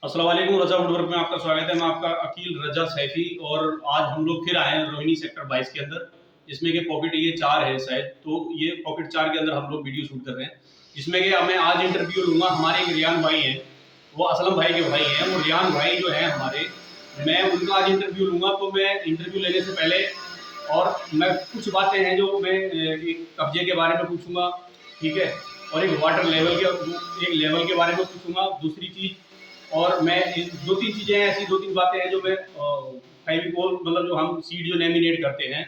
अस्सलाम वालेकुम। रजा वुडवर्क में आपका स्वागत है। मैं आपका अकील रजा सैफी और आज हम लोग फिर आए हैं रोहिणी सेक्टर 22 के अंदर, जिसमें कि पॉकेट ये 4 है शायद, तो ये पॉकेट 4 के अंदर हम लोग वीडियो शूट कर रहे हैं, जिसमें कि मैं आज इंटरव्यू लूँगा। हमारे एक रियान भाई हैं, वो असलम भाई के भाई हैं। वो रियान भाई जो हैं हमारे, मैं उनका आज इंटरव्यू लूँगा। तो मैं इंटरव्यू लेने से पहले और मैं कुछ बातें हैं जो मैं एक कब्जे के बारे में पूछूंगा, ठीक है, और एक वाटर लेवल के एक लेवल के बारे में पूछूंगा। दूसरी चीज़, और मैं दो तीन चीज़ें हैं, ऐसी दो तीन बातें हैं जो मैं फेविकोल मतलब जो हम सीड जो लेमिनेट करते हैं,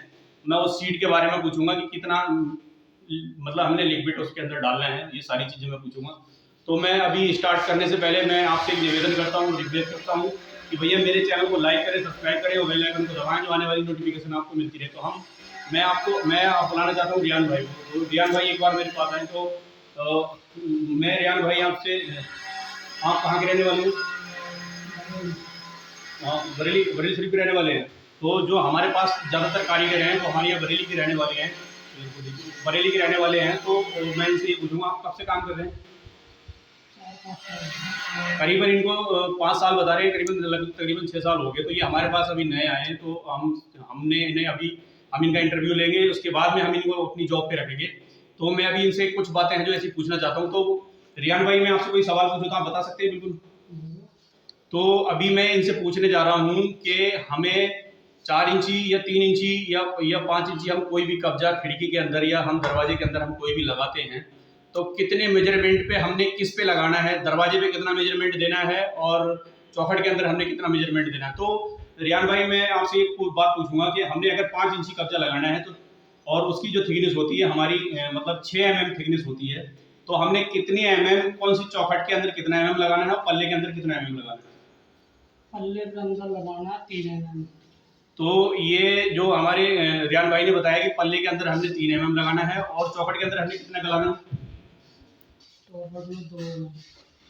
मैं उस सीड के बारे में पूछूंगा कि कितना मतलब हमने लिक्विड उसके अंदर डालना है। ये सारी चीज़ें मैं पूछूंगा। तो मैं अभी स्टार्ट करने से पहले मैं आपसे एक निवेदन करता हूँ, रिक्वेस्ट करता हूँ कि भैया मेरे चैनल को लाइक करें, सब्सक्राइब करें और बेल आइकन को दबाएं, जो आने वाली नोटिफिकेशन आपको मिलती रहे। तो मैं आप बुलाना चाहता हूँ रियान भाई को। तो रियान भाई एक बार मेरे पास आए। तो मैं रियान भाई आपसे, आप कहाँ के रहने वाले हो? बरेली बरेली शरीफ के रहने वाले हैं। तो जो हमारे पास ज़्यादातर कारीगर हैं तो हमारे यहाँ बरेली के रहने वाले हैं, बरेली के रहने वाले हैं। तो मैं इनसे ये पूछूंगा, आप कब से काम कर रहे हैं? करीबन इनको 5 साल बता रहे हैं, तकरीबन 6 साल हो गए। तो ये हमारे पास अभी नए आए हैं। तो हमने इन्हें अभी हम इनका इंटरव्यू लेंगे, उसके बाद में हम इनको अपनी जॉब पे रखेंगे। तो मैं अभी इनसे कुछ बातें हैं जो ऐसी पूछना चाहता हूँ। तो रियान भाई, मैं आपसे कोई सवाल पूछूं तो आप बता सकते हैं? बिल्कुल। तो अभी मैं इनसे पूछने जा रहा हूँ कि हमें 4 इंची या 3 इंची या 5 इंची हम कोई भी कब्जा खिड़की के अंदर या हम दरवाजे के अंदर हम कोई भी लगाते हैं, तो कितने मेजरमेंट पे हमने किस पे लगाना है, दरवाजे पे कितना मेजरमेंट देना है और चौखट के अंदर हमने कितना मेजरमेंट देना है। तो रियान भाई, मैं आपसे एक बात पूछूंगा कि हमने अगर 5 इंची कब्जा लगाना है तो, और उसकी जो थिकनेस होती है हमारी मतलब 6 mm थिकनेस होती है, तो हमने कितनी mm, कौन सी चौखट के अंदर कितना mm लगाना है और पल्ले के अंदर कितना mm लगाना है? पल्ले के अंदर लगाना 3 mm। तो ये जो हमारे रियान भाई ने बताया कि पल्ले के अंदर हमने 3 mm लगाना है और चौखट के अंदर हमने कितना लगाना है? चौखट में 2 mm।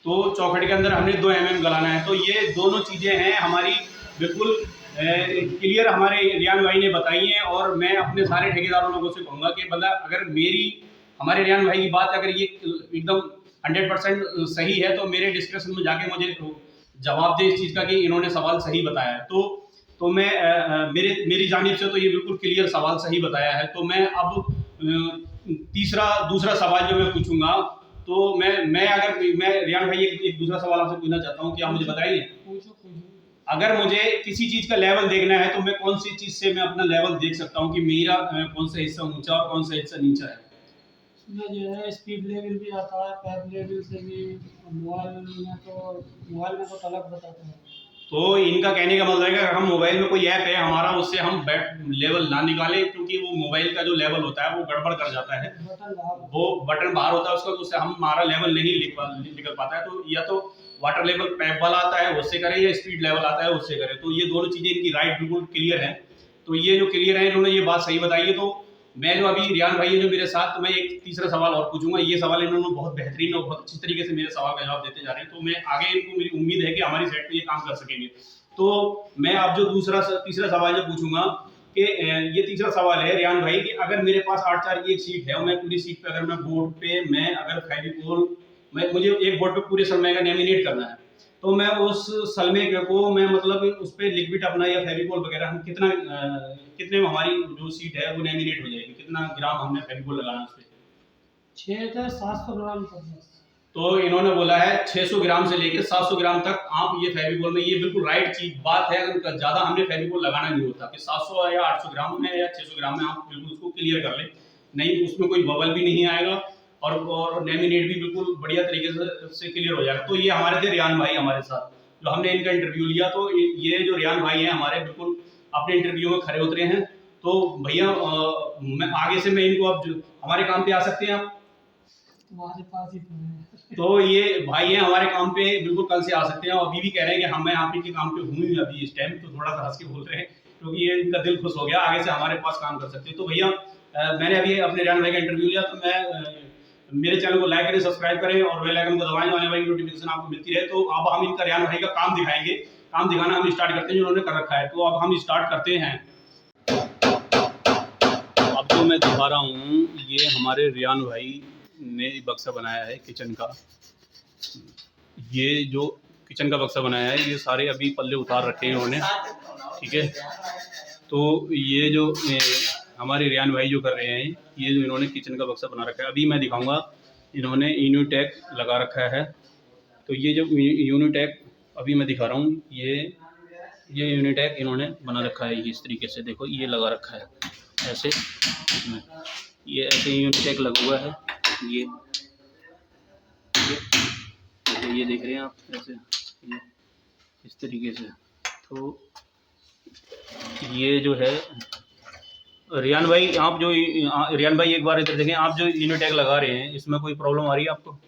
तो चौखट के अंदर हमने 2 mm गलाना है। तो ये दोनों चीज़ें हैं हमारी बिल्कुल क्लियर हमारे रियान भाई ने बताई हैं। और मैं अपने सारे ठेकेदारों लोगों से कहूँगा कि मतलब अगर हमारे रियान भाई की बात अगर ये एकदम 100% सही है तो मेरे डिस्कशन में जाके मुझे जवाब दे इस चीज़ का कि इन्होंने सवाल सही बताया है। तो मैं मेरी जानिब से तो ये बिल्कुल क्लियर सवाल सही बताया है। तो मैं अब दूसरा सवाल जो मैं पूछूंगा, तो मैं रियान भाई एक दूसरा सवाल आपसे पूछना चाहता हूँ कि आप मुझे बताइए, पूछो। अगर मुझे किसी चीज का लेवल देखना है तो मैं कौन सी चीज से मैं अपना लेवल देख सकता हूँ कि मेरा कौन सा हिस्सा ऊंचा और कौन सा हिस्सा नीचा है? इसमें जो है स्पीड लेवल भी आता है, पैप लेवल से भी। मोबाइल में तो अलग बताता है। तो इनका कहने का मतलब है कि अगर हम मोबाइल में कोई ऐप है हमारा, उससे हम लेवल ना निकालें, क्योंकि वो मोबाइल का जो लेवल होता है वो गड़बड़ कर जाता है, वो बटन बाहर होता है उसका, तो उससे हमारा लेवल नहीं निकल पाता है। तो या तो वाटर लेवल पैप वाला आता है उससे करें, या स्पीड लेवल आता है उससे करें। तो ये दोनों चीज़ें इनकी राइट बिल्कुल क्लियर है। तो ये जो क्लियर है, इन्होंने ये बात सही बताई है। तो मैं जो अभी रियान भाई है जो मेरे साथ, तो मैं एक तीसरा सवाल और पूछूंगा। ये सवाल इन्होंने बहुत बेहतरीन और बहुत अच्छी तरीके से मेरे सवाल का जवाब देते जा रहे हैं। तो मैं आगे इनको, मेरी उम्मीद है कि हमारी साइड पे ये काम कर सकेंगे। तो मैं अब जो तीसरा सवाल जो पूछूंगा कि ये तीसरा सवाल है रियान भाई कि अगर मेरे पास 8x4 की एक सीट है और मैं पूरी सीट पे अगर मैं बोर्ड पे मैं अगर फेविकोल, मुझे एक बोर्ड पे पूरे सलमे का लेमिनेट करना है, तो मैं उस सलमे को मैं मतलब उस पर लिक्विड अपना या फेविकोल वगैरह हम कितने में हमारी जो सीट है वो लेमिनेट हो जाएगी, कितना ग्राम हमने फेविकोल लगाना है उस पर? 6,700 ग्राम तक। तो इन्होंने बोला है 600 ग्राम से लेकर 700 ग्राम तक आप ये फेविकोल में, ये बिल्कुल राइट चीज बात है। अगर ज्यादा हमने फेविकोल लगाना नहीं होता कि 700 या 800 ग्राम में या 600 ग्राम में, आप बिल्कुल उसको क्लियर कर लें, नहीं उसमें कोई बबल भी नहीं आएगा और लेमिनेट भी बिल्कुल बढ़िया तरीके से क्लियर हो जाएगा। तो ये हमारे थे रियान भाई हमारे साथ, जो हमने इनका इंटरव्यू लिया। तो ये जो रियान भाई हैं हमारे, बिल्कुल अपने इंटरव्यू में खड़े उतरे हैं। तो भैया मैं आगे से मैं इनको, अब हमारे काम पे आ सकते हैं आप? तुम्हारे पास ही तो है। तो ये भाई हैं हमारे काम पे, बिल्कुल कल से आ सकते हैं। अभी भी कह रहे हैं कि मैं आप के काम पे हूँ अभी इस टाइम, तो थोड़ा सा हंस के बोल रहे हैं क्योंकि ये इनका दिल खुश हो गया, आगे से हमारे पास काम कर सकते हैं। तो भैया मैंने अभी अपने रियान भाई का इंटरव्यू लिया। तो मेरे चैनल को लाइक करें, सब्सक्राइब करें और बेल आइकन को दबाएं, आने वाली नोटिफिकेशन आपको मिलती रहे। तो अब हम इनका रियान भाई का काम दिखाएंगे, काम दिखाना हम स्टार्ट करते हैं जो उन्होंने कर रखा है। तो अब हम स्टार्ट करते हैं। अब जो मैं दिखा रहा हूँ, ये हमारे रियान भाई ने बक्सा बनाया है किचन का। ये जो किचन का बक्सा बनाया है। ये सारे अभी पल्ले उतार रखे हैं इन्होंने, ठीक है। तो ये जो हमारे रियान भाई जो कर रहे हैं, ये जो इन्होंने किचन का बक्सा बना रखा है, अभी मैं दिखाऊंगा। इन्होंने यूनिटैक लगा रखा है। तो ये जो यूनिटैक अभी मैं दिखा रहा हूँ, ये यूनिटैक इन्होंने बना रखा है। ये इस तरीके से देखो, ये लगा रखा है ऐसे, ये ऐसे यूनिटैक लगा हुआ है। ये देख रहे हैं आप ऐसे, ये इस तरीके से। तो ये जो है रियान भाई, आप जो रियान भाई एक बार इधर देखें, आप जो यूनिटैक लगा रहे हैं इसमें कोई प्रॉब्लम आ रही है आपको?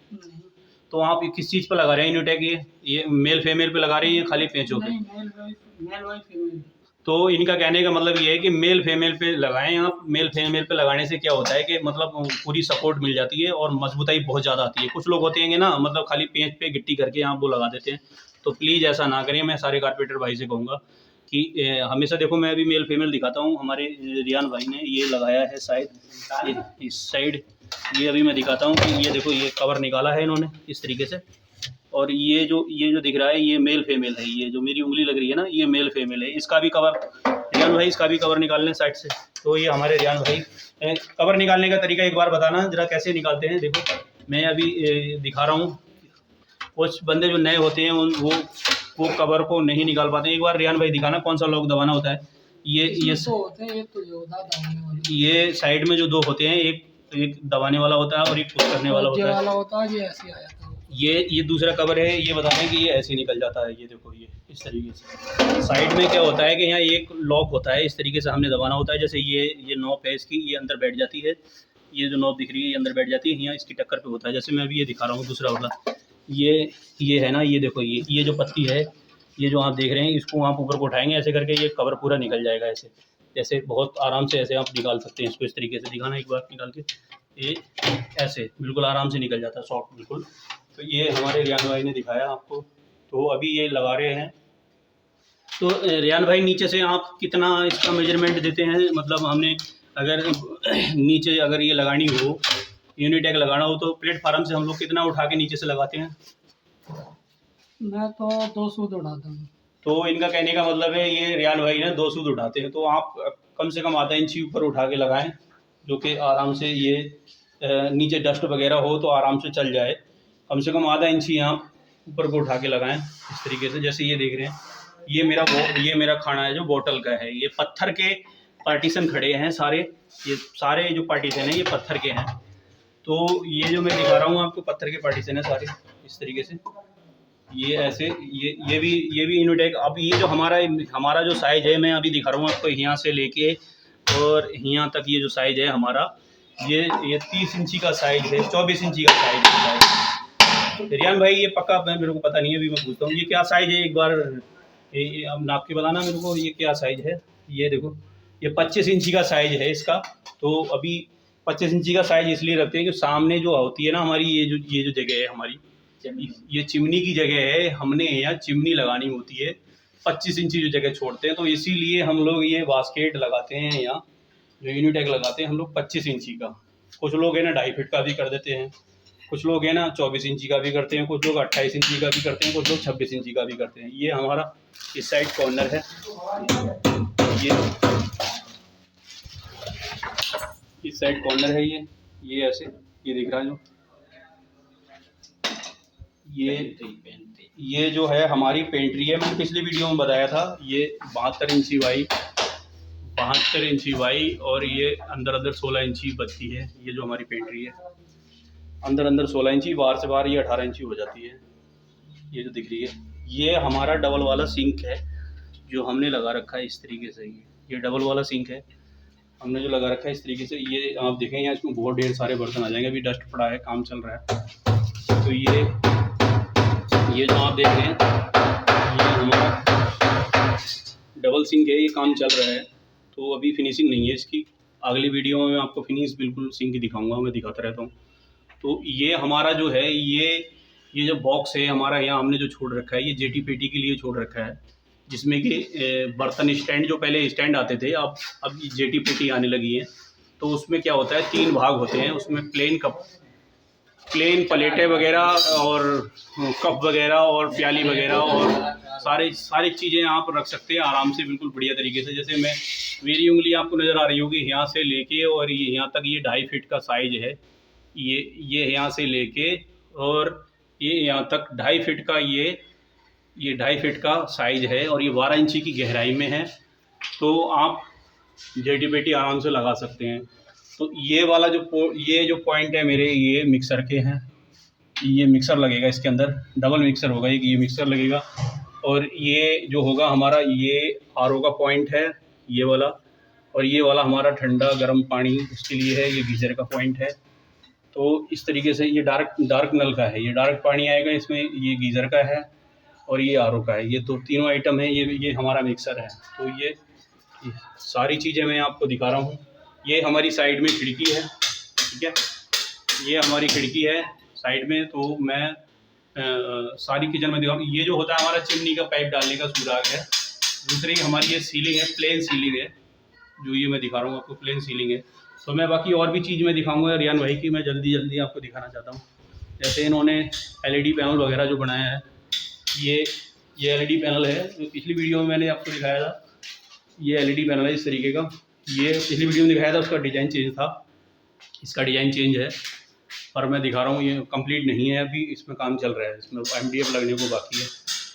तो आप किस चीज़ पर लगा रहे हैं यूनिटैक? ये मेल फीमेल पे लगा रहे हैं या खाली पेंचों पे? Male female. तो इनका कहने का मतलब ये है कि मेल फीमेल पे लगाएं आप। मेल फीमेल पे लगाने से क्या होता है कि मतलब पूरी सपोर्ट मिल जाती है और मजबूताई बहुत ज़्यादा आती है। कुछ लोग होते हैं ना, मतलब खाली पेंच पे गिट्टी करके आप वो लगा देते हैं। तो प्लीज़ ऐसा ना करें। मैं सारे कारपेंटर भाई से कहूँगा कि हमेशा देखो, मैं अभी मेल फीमेल दिखाता हूँ। हमारे रियान भाई ने ये लगाया है शायद इस साइड, ये अभी मैं दिखाता हूँ कि ये देखो, ये कवर निकाला है इन्होंने इस तरीके से। और ये जो दिख रहा है ये मेल फीमेल है। ये जो मेरी उंगली लग रही है ना, ये मेल फीमेल है। इसका भी कवर रियान भाई, इसका भी कवर निकाल लें साइड से। तो ये हमारे रियान भाई कवर निकालने का तरीका एक बार बताना जरा, कैसे निकालते हैं? देखो मैं अभी दिखा रहा हूँ। कुछ बंदे जो नए होते हैं वो कवर को नहीं निकाल पाते हैं। एक बार रियान भाई दिखाना कौन सा लॉक दबाना होता है। ये तो होते हैं, एक तो योद्धा दबाने वाला, ये साइड में जो दो होते हैं, एक दबाने वाला होता है और एक पुश करने वाला होता है। ये ऐसे आ जाता है। ये दूसरा कवर है। ये बता दें कि ये ऐसे निकल जाता है। ये देखो, ये इस तरीके से। साइड में क्या होता है कि यहाँ एक लॉक होता है, इस तरीके से हमने दबाना होता है। जैसे ये नॉब है इसकी, ये अंदर बैठ जाती है। ये जो नॉब दिख रही है ये अंदर बैठ जाती है, यहाँ इसकी टक्कर पे होता है। जैसे मैं अभी ये दिखा रहा हूँ दूसरा वाला, ये है ना, ये देखो, ये जो पत्ती है, ये जो आप देख रहे हैं, इसको आप ऊपर को उठाएंगे ऐसे करके, ये कवर पूरा निकल जाएगा ऐसे। जैसे बहुत आराम से ऐसे आप निकाल सकते हैं इसको। इस तरीके से दिखाना एक बार निकाल के, ये ऐसे बिल्कुल आराम से निकल जाता है, सॉफ्ट बिल्कुल। तो ये हमारे रियान भाई ने दिखाया आपको। तो अभी ये लगा रहे हैं। तो रियान भाई, नीचे से आप कितना इसका मेजरमेंट देते हैं? मतलब हमने अगर नीचे अगर ये लगानी हो, यूनिटैक लगाना हो, तो प्लेटफार्म से हम लोग कितना उठा के नीचे से लगाते हैं? मैं तो 2 सूद उठाता हूँ। तो इनका कहने का मतलब है ये रियान भाई ने 2 सूद उठाते हैं। तो आप कम से कम आधा इंची ऊपर उठा के लगाएं, जो कि आराम से ये नीचे डस्ट वगैरह हो तो आराम से चल जाए। कम से कम आधा इंची आप ऊपर को उठा के लगाएं इस तरीके से। जैसे ये देख रहे हैं, ये मेरा खाना है जो बोतल का है। ये पत्थर के पार्टीशन खड़े हैं सारे, ये सारे जो पार्टीशन हैं ये पत्थर के हैं। तो ये जो मैं दिखा रहा हूँ आपको, पत्थर के पार्टीशन है सारे इस तरीके से। ये ऐसे, ये भी यूनिटैक। अब ये जो हमारा जो साइज़ है, मैं अभी दिखा रहा हूँ आपको, यहाँ से लेके और यहाँ तक ये जो साइज़ है हमारा, ये 30 इंची का साइज़ है, 24 इंची का साइज़ है। रियान भाई ये पक्का मेरे को पता नहीं है, अभी मैं पूछता हूँ ये क्या साइज़ है, एक बार अब नाप के बताना मेरे को, ये क्या साइज़ है। ये देखो, ये 25 इंची का साइज़ है इसका। तो अभी 25 इंची का साइज़ इसलिए रखते हैं कि सामने जो होती है ना हमारी, ये जो जगह है हमारी, ये चिमनी की जगह है। हमने यहाँ चिमनी लगानी होती है, 25 इंची जो जगह छोड़ते हैं। तो इसीलिए हम लोग ये बास्केट लगाते हैं, यहाँ जो यूनिटैक लगाते हैं हम लोग 25 इंची का। कुछ लोग है ना 2.5 फीट का भी कर देते हैं, कुछ लोग है ना 24 इंची का भी करते हैं, कुछ लोग 28 इंची का भी करते हैं, कुछ लोग 26 इंची का भी करते हैं। ये हमारा इस साइड कॉर्नर है, ये इस साइड कॉर्नर है। ये ऐसे, ये दिख रहा है जो, ये जो है हमारी पेंट्री है। मैंने पिछली वीडियो में बताया था, ये 72 इंची वाई और ये अंदर 16 इंची बचती है। ये जो हमारी पेंट्री है, अंदर 16 इंची, बाहर से बाहर ये 18 इंची हो जाती है। ये जो दिख रही है, ये हमारा डबल वाला सिंक है जो हमने लगा रखा है इस तरीके से। ये डबल वाला सिंक है हमने जो लगा रखा है इस तरीके से। ये आप देखें यहाँ, इसमें बहुत ढेर सारे बर्तन आ जाएंगे। अभी डस्ट पड़ा है, काम चल रहा है। तो ये जो आप देख रहे हैं, ये हमारा डबल सिंक है, ये काम चल रहा है। तो अभी फिनिशिंग नहीं है इसकी, अगली वीडियो में मैं आपको फिनिश बिल्कुल सिंक दिखाऊंगा, मैं दिखाता रहता हूँ। तो ये हमारा जो है, ये जो बॉक्स है हमारा, यहाँ हमने जो छोड़ रखा है, ये जेटी पेटी के लिए छोड़ रखा है, जिसमें कि बर्तन स्टैंड, जो पहले स्टैंड आते थे, अब जेटी पेटी आने लगी है। तो उसमें क्या होता है, 3 भाग होते हैं उसमें। प्लेन कप प्लेन प्लेटें वगैरह और कप वगैरह और प्याली वगैरह और सारी चीज़ें आप रख सकते हैं आराम से, बिल्कुल बढ़िया तरीके से। जैसे मेरी उंगली आपको नज़र आ रही होगी, यहाँ से लेके और ये यहाँ तक, ये 2.5 फीट का साइज है। ये यहाँ से लेके और ये यहाँ तक 2.5 फीट का, ये 2.5 फीट का साइज है और ये 12 इंची की गहराई में है। तो आप जेटी पेटी आराम से लगा सकते हैं। तो ये वाला जो पॉइंट है मेरे, ये मिक्सर के हैं। ये मिक्सर लगेगा इसके अंदर, डबल मिक्सर होगा, एक ये मिक्सर लगेगा और ये जो होगा हमारा, ये आरओ का पॉइंट है ये वाला, और ये वाला हमारा ठंडा गर्म पानी उसके लिए है, ये गीज़र का पॉइंट है। तो इस तरीके से ये डार्क नल का है, ये डार्क पानी आएगा इसमें, ये गीज़र का है और ये आरओ का है। ये तो तीनों आइटम है, ये हमारा मिक्सर है। तो ये सारी चीज़ें मैं आपको दिखा रहा हूँ। ये हमारी साइड में खिड़की है, ठीक है, ये हमारी खिड़की है साइड में। तो मैं सारी किचन में दिखाऊँ। ये जो होता है हमारा चिमनी का पाइप डालने का सुराग है। दूसरी हमारी ये सीलिंग है, प्लेन सीलिंग है, जो ये मैं दिखा रहा हूँ आपको, प्लेन सीलिंग है। तो मैं बाकी और भी चीज़ मैं दिखाऊंगा रियान भाई की, मैं जल्दी आपको दिखाना चाहता हूँ। जैसे इन्होंने एलईडी पैनल वगैरह जो बनाया है, ये एलईडी पैनल है, जो पिछली वीडियो में मैंने आपको दिखाया था। ये एलईडी पैनल है इस तरीके का। ये पिछली वीडियो में दिखाया था, उसका डिज़ाइन चेंज था, इसका डिज़ाइन चेंज है, पर मैं दिखा रहा हूँ ये कंप्लीट नहीं है अभी, इसमें काम चल रहा है, इसमें एमडीएफ लगने को बाकी है।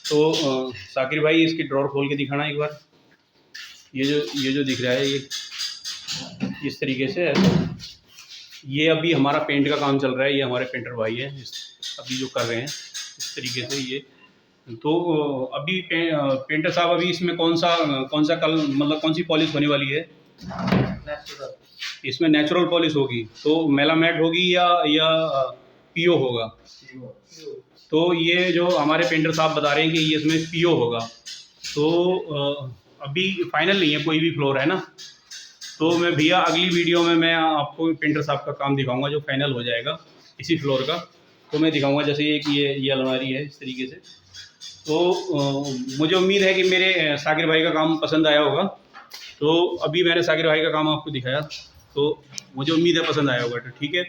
तो साकिर भाई इसकी ड्रॉर खोल के दिखाना एक बार। ये जो दिख रहा है, ये इस तरीके से है। ये अभी हमारा पेंट का काम चल रहा है, ये हमारे पेंटर भाई हैं अभी जो कर रहे हैं इस तरीके से। ये तो अभी पेंटर साहब अभी इसमें कौन सा कौन सी पॉलिश होने वाली है? इसमें नेचुरल पॉलिश होगी, तो मेलामेट होगी या पीओ होगा? तो ये जो हमारे पेंटर साहब बता रहे हैं कि ये इसमें पीओ होगा। तो अभी फाइनल नहीं है कोई भी फ्लोर, है ना। तो मैं भैया अगली वीडियो में मैं आपको पेंटर साहब का काम दिखाऊंगा जो फाइनल हो जाएगा इसी फ्लोर का। तो मैं दिखाऊंगा जैसे ये अलमारी है इस तरीके से। तो मुझे उम्मीद है कि मेरे साकिर भाई का काम पसंद आया होगा। तो अभी मैंने साकिर भाई का काम आपको दिखाया, तो मुझे उम्मीद है पसंद आया होगा। तो ठीक है,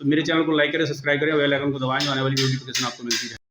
तो मेरे चैनल को लाइक करें, सब्सक्राइब करें, बेल आइकन को दबाएं, आने वाली नोटिफिकेशन आपको मिलती है।